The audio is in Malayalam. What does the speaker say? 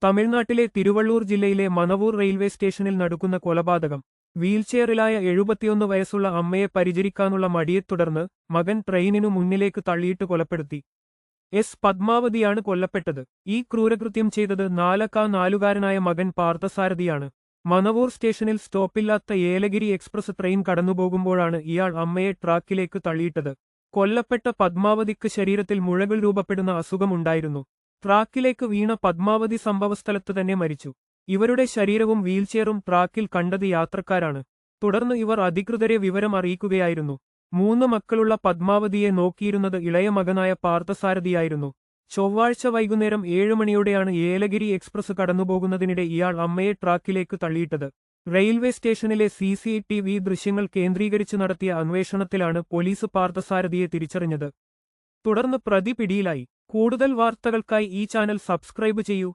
തമിഴ്നാട്ടിലെ തിരുവള്ളൂർ ജില്ലയിലെ മനവൂർ റെയിൽവേ സ്റ്റേഷനിൽ നടക്കുന്ന കൊലപാതകം. വീൽചെയറിലായ 71 വയസ്സുള്ള അമ്മയെ പരിചരിക്കാനുള്ള മടിയെ തുടർന്ന് മകൻ ട്രെയിനിനു മുന്നിലേക്ക് തള്ളിയിട്ട് കൊലപ്പെടുത്തി. പത്മാവതിയാണ് കൊല്ലപ്പെട്ടത്. ഈ ക്രൂരകൃത്യം ചെയ്തത് നാലുകാരനായ മകൻ പാർത്ഥസാരഥിയാണ്. മനവൂർ സ്റ്റേഷനിൽ സ്റ്റോപ്പില്ലാത്ത ഏലഗിരി എക്സ്പ്രസ് ട്രെയിൻ കടന്നുപോകുമ്പോഴാണ് ഇയാൾ അമ്മയെ ട്രാക്കിലേക്ക് തള്ളിയിട്ടത്. കൊല്ലപ്പെട്ട പത്മാവതിക്ക് ശരീരത്തിൽ മുഴകൾ രൂപപ്പെടുന്ന അസുഖമുണ്ടായിരുന്നു. ട്രാക്കിലേക്ക് വീണ പത്മാവതി സംഭവസ്ഥലത്ത് തന്നെ മരിച്ചു. ഇവരുടെ ശരീരവും വീൽചെയറും ട്രാക്കിൽ കണ്ടത് യാത്രക്കാരാണ്. തുടർന്ന് ഇവർ അധികൃതരെ വിവരം അറിയിക്കുകയായിരുന്നു. 3 മക്കളുള്ള പത്മാവതിയെ നോക്കിയിരുന്നത് ഇളയ മകനായ പാർത്ഥസാരഥിയായിരുന്നു. ചൊവ്വാഴ്ച വൈകുന്നേരം 7 മണിയോടെയാണ് ഏലഗിരി എക്സ്പ്രസ് കടന്നുപോകുന്നതിനിടെ ഇയാൾ അമ്മയെ ട്രാക്കിലേക്ക് തള്ളിയിട്ടത്. റെയിൽവേ സ്റ്റേഷനിലെ CCTV ദൃശ്യങ്ങൾ കേന്ദ്രീകരിച്ച് നടത്തിയ അന്വേഷണത്തിലാണ് പോലീസ് പാർത്ഥസാരഥിയെ തിരിച്ചറിഞ്ഞത്. തുടർന്ന് പ്രതി പിടിയിലായി. കൂടുതൽ വാർത്തകൾക്കായി ഈ ചാനൽ സബ്സ്ക്രൈബ് ചെയ്യൂ.